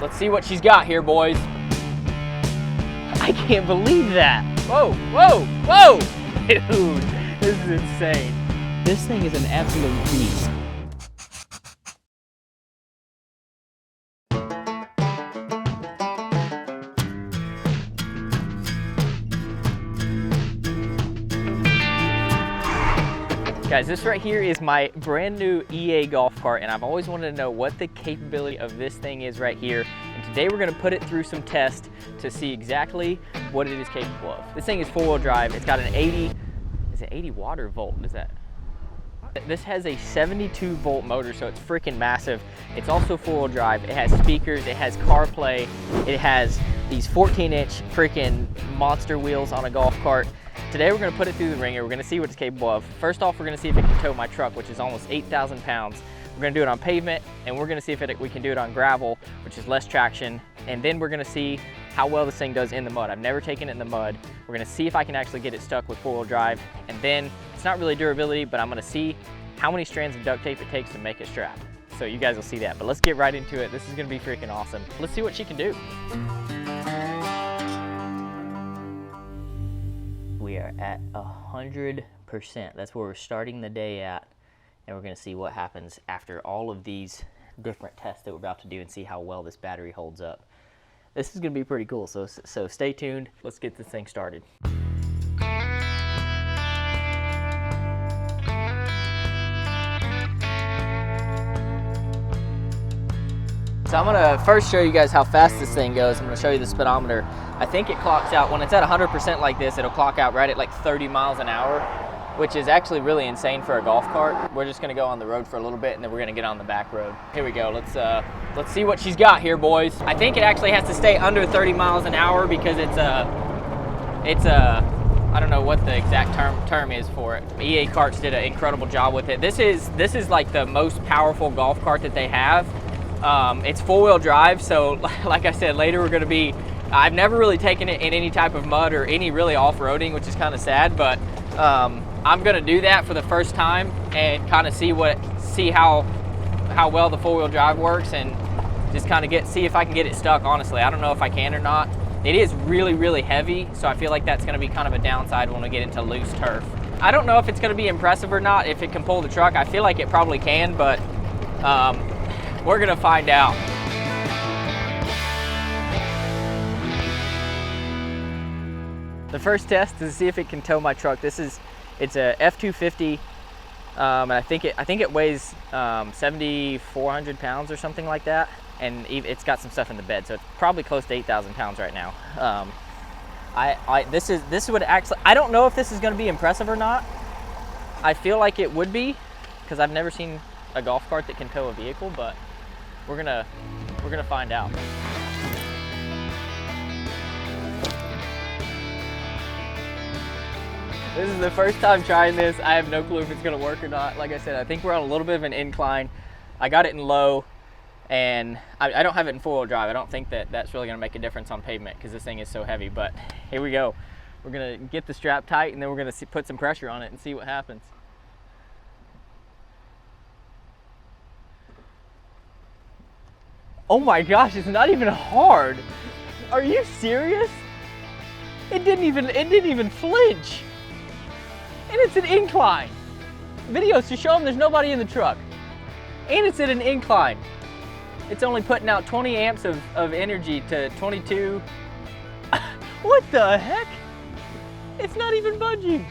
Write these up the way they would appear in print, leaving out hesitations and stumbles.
Let's see what she's got here, boys. I can't believe that. Whoa, whoa, whoa! Dude, this is insane. This thing is an absolute beast. Guys, this right here is my brand new EA golf cart, and I've always wanted to know what the capability of this thing is right here. And today we're gonna put it through some tests to see exactly what it is capable of. This thing is four-wheel drive. It's got an 80, is it 80 watt or volt? Is that? This has a 72 volt motor, so it's freaking massive. It's also four-wheel drive. It has speakers, it has CarPlay, it has these 14-inch freaking monster wheels on a golf cart. Today we're gonna put it through the ringer. We're gonna see what it's capable of. First off, we're gonna see if it can tow my truck, which is almost 8,000 pounds. We're gonna do it on pavement, and we're gonna see if we can do it on gravel, which is less traction. And then we're gonna see how well this thing does in the mud. I've never taken it in the mud. We're gonna see if I can actually get it stuck with four-wheel drive. And then, it's not really durability, but I'm gonna see how many strands of duct tape it takes to make a strap. So you guys will see that, but let's get right into it. This is gonna be freaking awesome. Let's see what she can do. We are at 100%. That's where we're starting the day at. And we're gonna see what happens after all of these different tests that we're about to do and see how well this battery holds up. This is gonna be pretty cool, so stay tuned. Let's get this thing started. So I'm gonna first show you guys how fast this thing goes. I'm gonna show you the speedometer. I think it clocks out, when it's at 100% like this, it'll clock out right at like 30 miles an hour, which is actually really insane for a golf cart. We're just gonna go on the road for a little bit and then we're gonna get on the back road. Here we go, let's see what she's got here, boys. I think it actually has to stay under 30 miles an hour because it's I don't know what the exact term is for it. EA Carts did an incredible job with it. This is like the most powerful golf cart that they have. It's four-wheel drive, so like I said, later we're gonna be, I've never really taken it in any type of mud or any really off-roading, which is kind of sad, but I'm gonna do that for the first time and kind of see how well the four-wheel drive works and just kind of see if I can get it stuck. Honestly, I don't know if I can or not. It is really, really heavy, so I feel like that's gonna be kind of a downside when we get into loose turf. I don't know if it's gonna be impressive or not, if it can pull the truck. I feel like it probably can, but we're gonna find out. The first test is to see if it can tow my truck. It's a F250, and I think it weighs 7,400 pounds or something like that, and it's got some stuff in the bed, so it's probably close to 8,000 pounds right now. This would actually, I don't know if this is gonna be impressive or not. I feel like it would be, because I've never seen a golf cart that can tow a vehicle, but we're gonna find out. This is the first time trying this. I have no clue if it's gonna work or not. Like I said, I think we're on a little bit of an incline. I got it in low, and I don't have it in four-wheel drive. I don't think that's really gonna make a difference on pavement because this thing is so heavy, but here we go. We're gonna get the strap tight and then we're gonna put some pressure on it and see what happens. Oh my gosh, it's not even hard. Are you serious? It didn't even flinch. And it's an incline. Videos to show them there's nobody in the truck. And it's at an incline. It's only putting out 20 amps of energy to 22. What the heck? It's not even budging.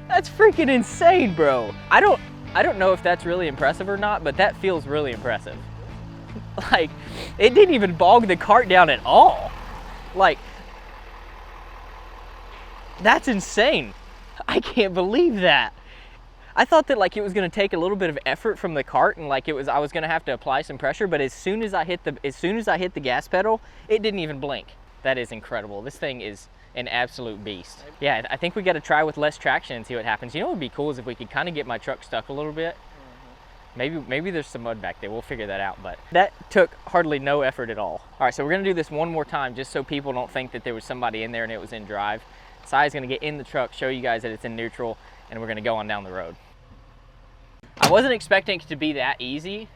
That's freaking insane, bro. I don't know if that's really impressive or not, but that feels really impressive. Like, it didn't even bog the cart down at all. Like, that's insane. I can't believe that. I thought that like it was gonna take a little bit of effort from the cart and like I was gonna have to apply some pressure, but as soon as I hit the gas pedal, it didn't even blink. That is incredible. This thing is an absolute beast. Yeah, I think we gotta try with less traction and see what happens. You know what would be cool is if we could kind of get my truck stuck a little bit. Maybe there's some mud back there. We'll figure that out, but that took hardly no effort at all. All right, so we're gonna do this one more time just so people don't think that there was somebody in there and it was in drive. Sai's gonna get in the truck, show you guys that it's in neutral, and we're gonna go on down the road. I wasn't expecting it to be that easy,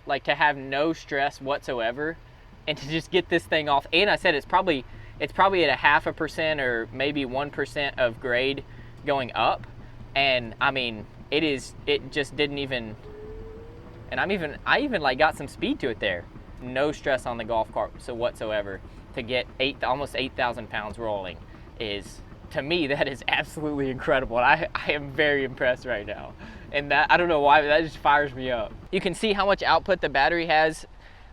like to have no stress whatsoever and to just get this thing off. And I said it's probably at 0.5% or maybe 1% of grade going up. And I mean, it just didn't even, and I even like got some speed to it there. No stress on the golf cart so whatsoever. To get almost 8,000 pounds rolling is, to me, that is absolutely incredible. And I am very impressed right now. And that, I don't know why, but that just fires me up. You can see how much output the battery has.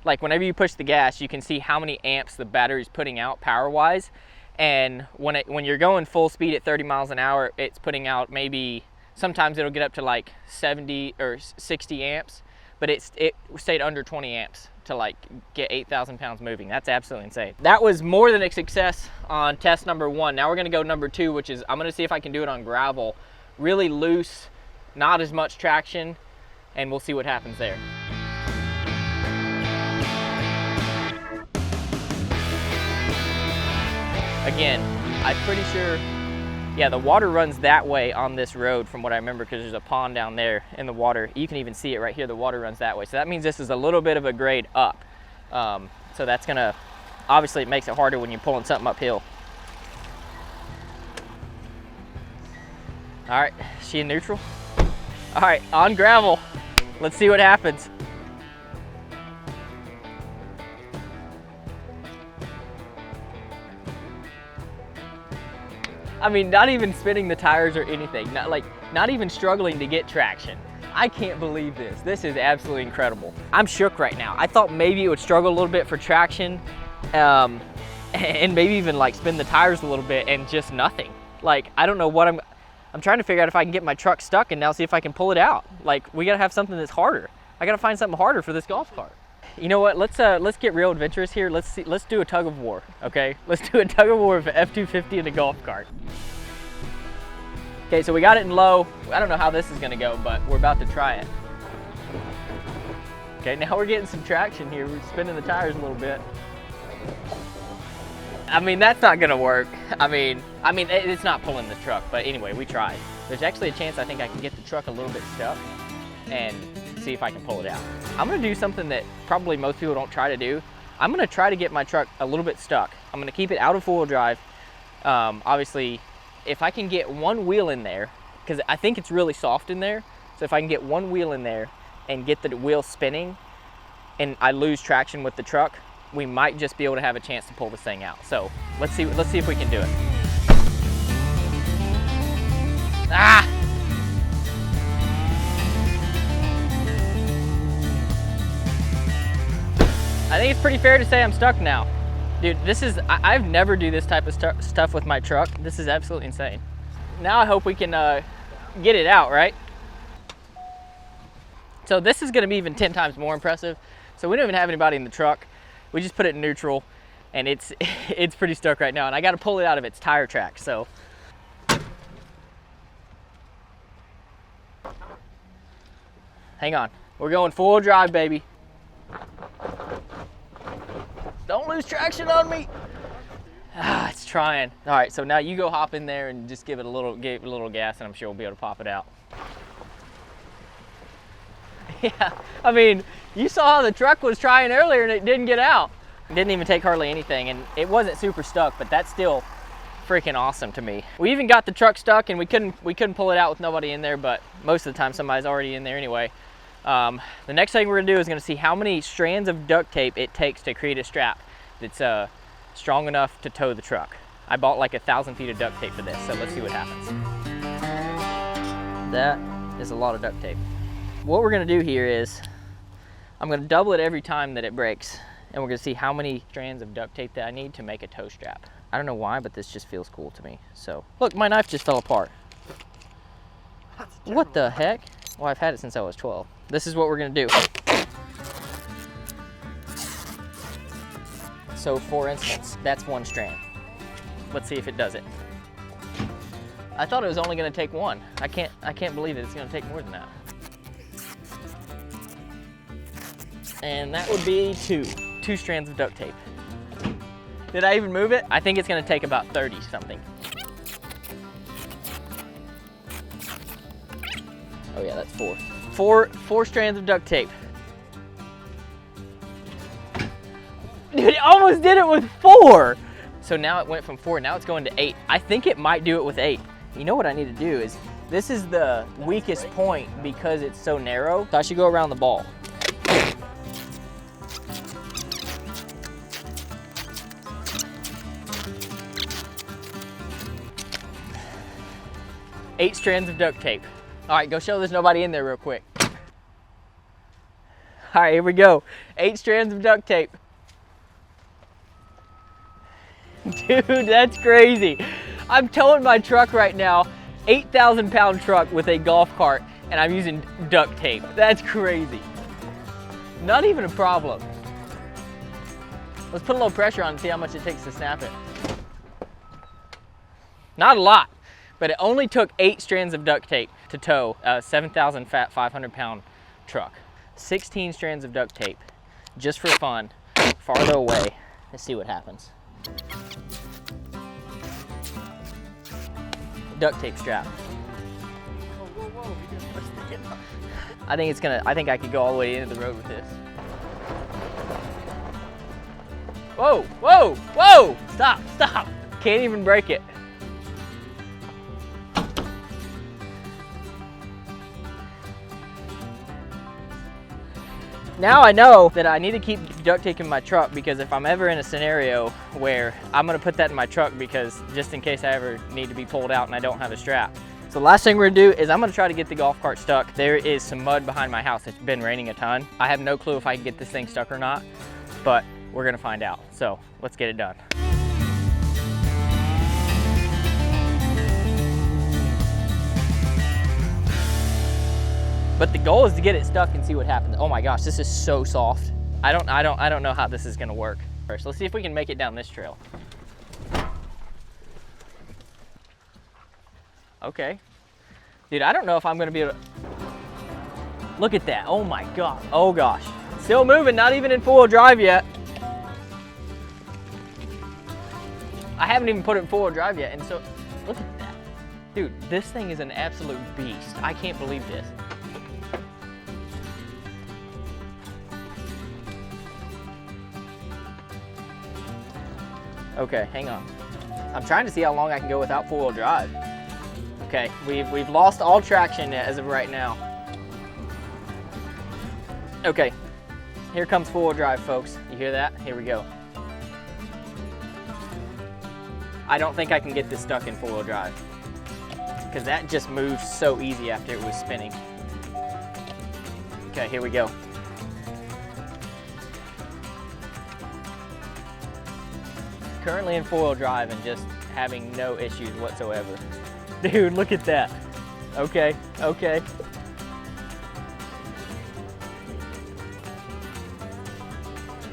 Like whenever you push the gas, you can see how many amps the battery's putting out power-wise. And when you're going full speed at 30 miles an hour, it's putting out maybe, sometimes it'll get up to like 70 or 60 amps, but it stayed under 20 amps to like get 8,000 pounds moving. That's absolutely insane. That was more than a success on test number 1. Now we're gonna go number 2, which is I'm gonna see if I can do it on gravel. Really loose, not as much traction, and we'll see what happens there. Again, I'm pretty sure, yeah, the water runs that way on this road from what I remember, because there's a pond down there in the water. You can even see it right here, the water runs that way. So that means this is a little bit of a grade up. So that's gonna, obviously it makes it harder when you're pulling something uphill. All right, is she in neutral? All right, on gravel. Let's see what happens. I mean, not even spinning the tires or anything, not even struggling to get traction. I can't believe this. This is absolutely incredible. I'm shook right now. I thought maybe it would struggle a little bit for traction, and maybe even like spin the tires a little bit, and just nothing. Like, I don't know what I'm trying to figure out if I can get my truck stuck and now see if I can pull it out. Like, we gotta have something that's harder. I gotta find something harder for this golf cart. You know what, let's get real adventurous here. Let's do a tug-of-war, okay? Let's do a tug-of-war of F-250 and a golf cart. Okay, so we got it in low. I don't know how this is gonna go, but we're about to try it. Okay, now we're getting some traction here. We're spinning the tires a little bit. I mean, that's not gonna work. I mean, it's not pulling the truck, but anyway, we tried. There's actually a chance I think I can get the truck a little bit stuck and see if I can pull it out. I'm gonna do something that probably most people don't try to do. I'm gonna try to get my truck a little bit stuck. I'm gonna keep it out of four-wheel drive. Obviously, if I can get one wheel in there, because I think it's really soft in there, so if I can get one wheel in there and get the wheel spinning and I lose traction with the truck, we might just be able to have a chance to pull this thing out. So let's see if we can do it. Ah! I think it's pretty fair to say I'm stuck now. Dude, I've never do this type of stuff with my truck. This is absolutely insane. Now I hope we can get it out, right? So this is gonna be even 10 times more impressive. So we don't even have anybody in the truck. We just put it in neutral, and it's pretty stuck right now, and I gotta pull it out of its tire track, so. Hang on, we're going full drive, baby. Don't lose traction on me. Ah, it's trying. All right, so now you go hop in there and just give it a little gas, and I'm sure we'll be able to pop it out. Yeah, I mean, you saw how the truck was trying earlier and it didn't get out. It didn't even take hardly anything, and it wasn't super stuck, but that's still freaking awesome to me. We even got the truck stuck and we couldn't pull it out with nobody in there, but most of the time somebody's already in there anyway. The next thing we're gonna do is gonna see how many strands of duct tape it takes to create a strap that's strong enough to tow the truck. I bought like 1,000 feet of duct tape for this, so let's see what happens. That is a lot of duct tape. What we're gonna do here is I'm gonna double it every time that it breaks, and we're gonna see how many strands of duct tape that I need to make a tow strap. I don't know why, but this just feels cool to me. So, look, my knife just fell apart. What the heck? Well, I've had it since I was 12. This is what we're gonna do. So for instance, that's one strand. Let's see if it does it. I thought it was only gonna take one. I can't believe it's gonna take more than that. And that would be two strands of duct tape. Did I even move it? I think it's gonna take about 30 something. Oh yeah, that's four. Four strands of duct tape. Dude, it almost did it with 4. So now it went from 4, now it's going to 8. I think it might do it with 8. You know what I need to do is, this is the weakest point because it's so narrow. So I should go around the ball. Eight strands of duct tape. All right, go show there's nobody in there real quick. All right, here we go. 8 strands of duct tape. Dude, that's crazy. I'm towing my truck right now, 8,000 pound truck with a golf cart, and I'm using duct tape. That's crazy. Not even a problem. Let's put a little pressure on and see how much it takes to snap it. Not a lot, but it only took 8 strands of duct tape to tow a 7,000 fat, 500 pound truck. 16 strands of duct tape, just for fun, farther away. Let's see what happens. Duct tape strap. Whoa, whoa, whoa. I think I could go all the way into the road with this. Whoa, whoa, whoa! Stop, stop. Can't even break it. Now I know that I need to keep duct tape in my truck, because if I'm ever in a scenario where I'm gonna put that in my truck, because just in case I ever need to be pulled out and I don't have a strap. So the last thing we're gonna do is I'm gonna try to get the golf cart stuck. There is some mud behind my house. It's been raining a ton. I have no clue if I can get this thing stuck or not, but we're gonna find out. So let's get it done. But the goal is to get it stuck and see what happens. Oh my gosh, this is so soft. I don't know how this is gonna work. First, let's see if we can make it down this trail. Okay. Dude, I don't know if I'm gonna be able to... Look at that, oh my God, oh gosh. Still moving, not even in 4-wheel drive yet. I haven't even put it in 4-wheel drive yet, and so, look at that. Dude, this thing is an absolute beast. I can't believe this. Okay, hang on. I'm trying to see how long I can go without 4-wheel drive. Okay, we've lost all traction as of right now. Okay, here comes 4-wheel drive, folks. You hear that? Here we go. I don't think I can get this stuck in 4-wheel drive, because that just moved so easy after it was spinning. Okay, here we go. Currently in 4-wheel drive and just having no issues whatsoever. Dude, look at that. Okay, okay.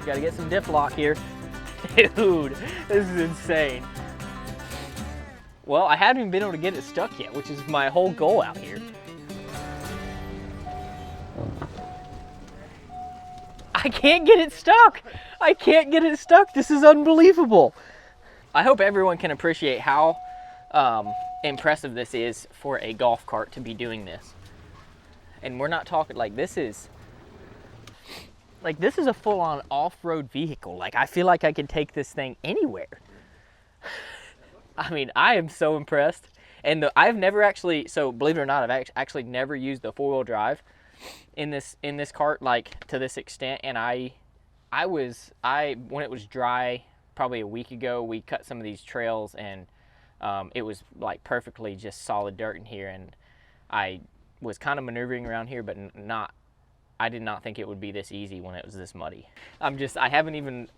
Gotta get some diff lock here. Dude, this is insane. Well, I haven't even been able to get it stuck yet, which is my whole goal out here. I can't get it stuck. I can't get it stuck. This is unbelievable. I hope everyone can appreciate how impressive this is for a golf cart to be doing this. And we're not talking like this is a full-on off-road vehicle. Like, I feel like I could take this thing anywhere. I mean, I am so impressed. And I've never actually, so believe it or not, I've actually never used the 4-wheel drive in this cart, like, to this extent. And when it was dry probably a week ago, we cut some of these trails, and it was like perfectly just solid dirt in here, and I was kind of maneuvering around here, but I did not think it would be this easy when it was this muddy. I haven't even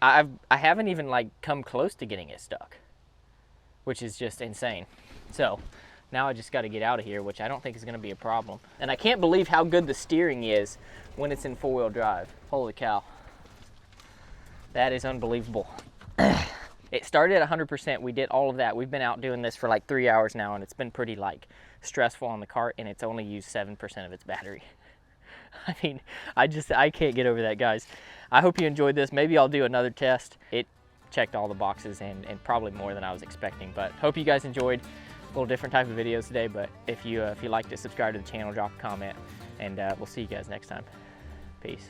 like come close to getting it stuck, which is just insane. So now I just got to get out of here, which I don't think is going to be a problem. And I can't believe how good the steering is when it's in 4-wheel drive. Holy cow. That is unbelievable. It started at 100%. We did all of that. We've been out doing this for like 3 hours now, and it's been pretty like stressful on the cart, and it's only used 7% of its battery. I mean, I can't get over that, guys. I hope you enjoyed this. Maybe I'll do another test. It checked all the boxes and probably more than I was expecting, but hope you guys enjoyed. A little different type of videos today, but if you liked it, subscribe to the channel, drop a comment, and we'll see you guys next time. Peace.